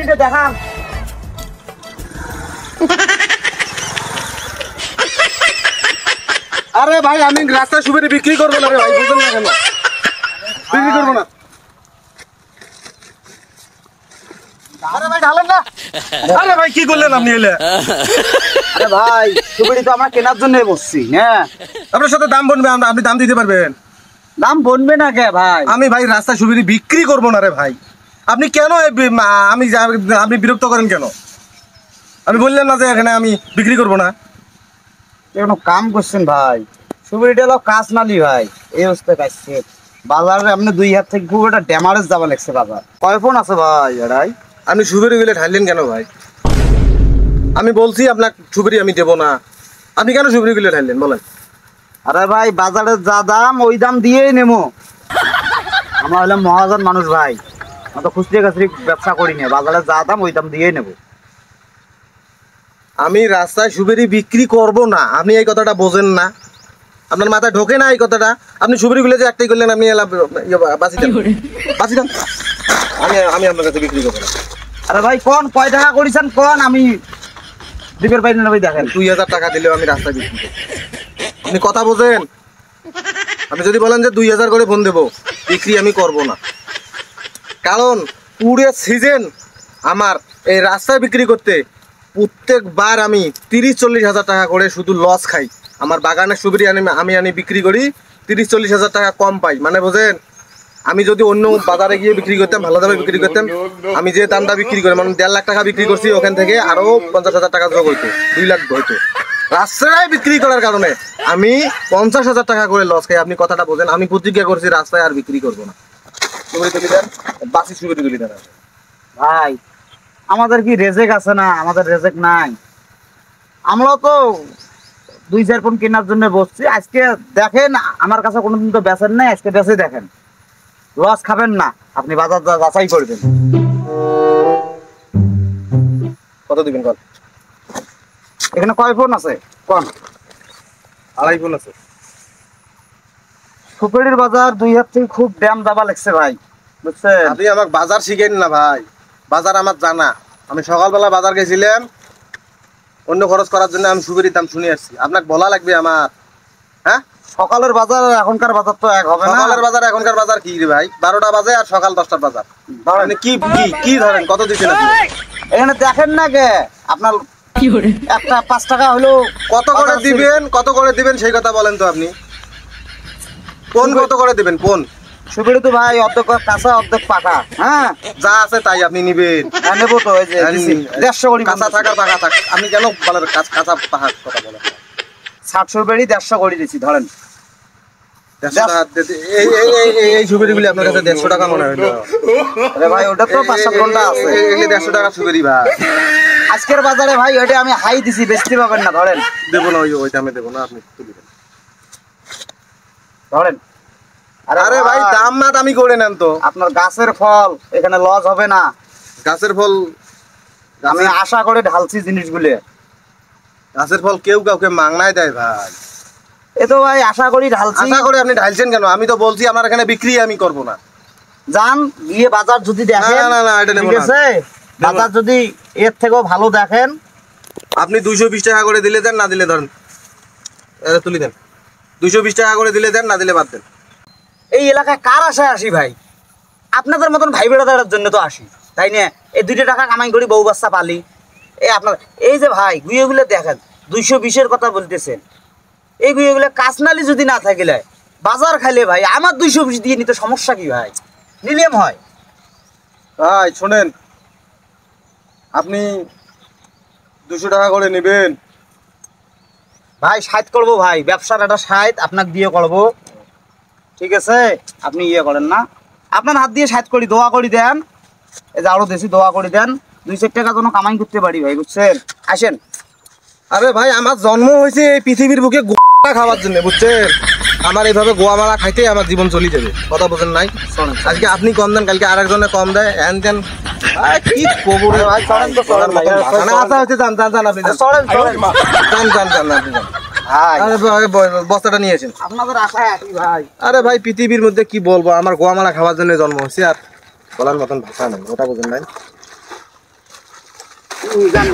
ছবিটা দেখান। আরে ভাই আমি রাস্তায় সুপারি বিক্রি করবো না রে ভাই, বুঝলেন না কেন? বিক্রি করবো না। আরে ভাই ঢালেন না। আরে ভাই কি করলেন আপনি এলে? আরে ভাই ছবিটি তো আমরা কেনার জন্য বসছি, হ্যাঁ আপনার সাথে দাম বলবে, আপনি দাম দিতে পারবেন? দাম বনবে না কে ভাই? আমি ভাই রাস্তায় সুপারি বিক্রি করবো না রে ভাই। আপনি কেন আপনি বিরক্ত করেন কেন? আমি বললেন না যে এখানে আমি বিক্রি করবো না? কোনো কাম করছেন ভাই? ছবিটা হলো কাজ নালি ভাই, এই অবস্থায় কাজছে বাজারে। আপনি 2 হাত থেকে খুব একটা ড্যামারেজ যাওয়া লাগছে বাজার। কয় ফোন আছে ভাই এরাই? আপনি সুপারি গুলো ঢাললেন কেন ভাই? আমি বলছি আপনার সুপারি আমি দেবো না, আপনি কেন সুপারি গুলো ঢাললেন বলেন? আরে ভাই বাজারে যা দাম ওই দাম দিয়েই নেবো। আমরা হলাম মহাজন মানুষ ভাই, আমরা তো খুচরি খাচরি ব্যবসা করি না, বাজারে যা দাম ওই দাম দিয়েই নেবো। আমি রাস্তায় সুপারি বিক্রি করব না, আপনি এই কথাটা বোঝেন না? আপনার মাথায় ঢোকে না এই কথাটা? আপনি সুপারি গুলো যে একটাই করলেন, আপনি বাঁচি দেন। আমি আপনার কাছে বিক্রি করবো না। আরে ভাই কোন কয় টাকা করেছেন কোন, আমি দিবের পাই না ভাই। দেখেন 2000 টাকা দিলেও আমি রাস্তায় বিক্রি করবো। আপনি কথা বোঝেন? আপনি যদি বলেন যে 2000 করে ফোন দেবো, বিক্রি আমি করব না। কারণ পুরো সিজন আমার এই রাস্তায় বিক্রি করতে প্রত্যেকবার আমি 30-40 হাজার টাকা করে শুধু লস খাই। আমার বাগানের সুপারি আমি বিক্রি করি 30-40 হাজার টাকা কম পাই, মানে বোঝেন? আমি যদি অন্য বাজারে গিয়ে বিক্রি করতাম, ভালো দামে বিক্রি করতাম, আমি যে দামটা বিক্রি করি মানে 1.5 লাখ টাকা বিক্রি করছি, ওখান থেকে আরো 50,000 টাকা যোগ হইতো, 2 লাখ হইতো। রাস্তায় বিক্রি করার কারণে আমি 50,000 টাকা করে লস খাই। আপনি কথাটা বোঝেন? আমি প্রতিজ্ঞা করছি রাস্তায় আর বিক্রি করবো না। সুপারি তুলি দেন, বাসি সুপারি তুলি দেন। ভাই আমাদের কি রেজেক আছে না? আমাদের রেজেক নাই। আমরা তো 2-4 ফোন কেনার জন্য বসছি। আজকে দেখেন আমার কাছে কোনোদিন তো বেচেন নাই, আজকে বেচে দেখেন, লস খাবেন না। আপনি বাজার যাচাই করবেন। কত দিবেন কল? এখানে কয় ফোন আছে কোন? 2.5 ফোন আছে। সুপারির বাজার 2 হাত থেকে খুব ড্যাম যাবা লাগছে ভাই, বুঝছেন? আপনি আমাকে বাজার শিখেন না ভাই, বাজার আমার জানা। আমি সকালবেলা বাজার গেছিলাম অন্য খরচ করার জন্য, আমি সুপারির দাম শুনে আসছি। আপনাকে বলা লাগবে আমার? হ্যাঁ, সকালের বাজার এখনকার বাজার তো এক হবে না। সকালের বাজার এখনকার বাজার কি রে ভাই? 12টা বাজে আর সকাল 10টার বাজার। মানে কি ধরেন? কত দিচ্ছেন আপনি? এখানে দেখেন না কে আপনার একটা 5 টাকা হলো কত করে দিবেন সেই কথা বলেন তো আপনি। কোন কত করে দিবেন কোন? সুপারি তো ভাই অর্ধেক কাঁচা অর্ধেক পাকা। হ্যাঁ যা আছে তাই আপনি নিবেন। নেবো তো, এই যে 150 করে কাঁচা থাকার পাকা থাক, আপনি কেন বলেন কাঁচা পাহাড় কথা বলেন? 60 সুপারি 150 করে দিচ্ছি ধরেন। এই সুপারিগুলি আপনার কাছে 150 টাকা মনে হইলো? আরে ভাই ওটা তো 5-7 ঘন্টা আছে। 150 টাকা সুপারি ভাই আজকের বাজারে ভাই ওইটা আমি হাই দিছি, বেচতে পাবেন না। ধরেন দেবো না, ওই দামে দেবো না, আপনি তুলবেন ধরেন। আরে ভাই দাম না দামি করে নেন তো। আপনার গাছের ফল, এখানে লস হবে না। গাছের ফল আমি আশা করে ঢালছি জিনিসগুলো। গাছের ফল কেউ কাউকে মাংনায় দেয় ভাই। এ তো ভাই আশা করি ঢালছি। আশা করে আপনি ঢালছেন কেন? আমি তো বলছি আপনার এখানে বিক্রি আমি করবো না। যান গিয়ে বাজার যদি দেখেন, না এটা নেব ঠিক না। আছে? বাজার যদি এর থেকেও ভালো দেখেন, আপনি 220 টাকা করে দিলে দেন, না দিলে ধরেন এটা তুলি দেন। 220 টাকা করে দিলে দেন, না দিলে বাদ দেন। এই এলাকায় কার আশায় আসি ভাই? আপনাদের মতন ভাই বেড়াদারের জন্য তো আসি, তাই না? এই 2 টাকা কামাই করি, বউ বাচ্চা পালি। এই আপনার এই যে ভাই গুইয়েগুলো দেখেন 220-এর কথা বলতেছেন, এই গুইয়েগুলো কাঁচনালি যদি না থাকিলে বাজার খাইলে ভাই আমার 220 দিয়ে নিতে সমস্যা কি ভাই? নিলেম হয় ভাই শোনেন, আপনি 200 টাকা করে নেবেন ভাই। 60 করবো ভাই, ব্যবসার একটা 60 আপনাকে দিয়ে করবো, ঠিক আছে? আপনি ইয়ে করেন না, আপনার হাত দিয়ে 60 করি, দোয়া করি দেন। এই যে আরো দেশি দোয়া করে দেন, 2-4 টাকা যেন কামাই করতে পারি ভাই, বুঝছেন? আসেন। আরে ভাই আমার জন্ম হয়েছে এই পৃথিবীর বুকে গোয়া খাওয়ার জন্য, বুঝছেন? আমার এইভাবে গোয়া মারা খাইতে আমার জীবন চলে যাবে, কথা বোঝেন নাই? আজকে আপনি কম দেন, কালকে আরেকজনে কম দেয়, হ্যান দেন। কি কবরে ভাই চলেন তো, চলেন ভাই। আচ্ছা হচ্ছে যান আপনি চলেন চলেন যান আপনি যান। বস্তাটা নিয়েছেন আপনাদের আশায় আসি ভাই। আরে ভাই পৃথিবীর মধ্যে কি বলবো, আমার গোয়া মারা খাওয়ার জন্য জন্ম হয়েছে, আর বলার মতন ভাষা নেই, ওটা বোঝেন নাই?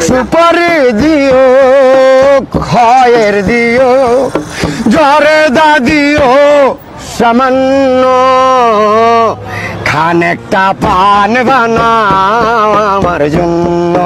সুপারি দিও খয়ের দিও জর্দা দিও সামান্য খানেকটা পান বানাও আমার জন্য।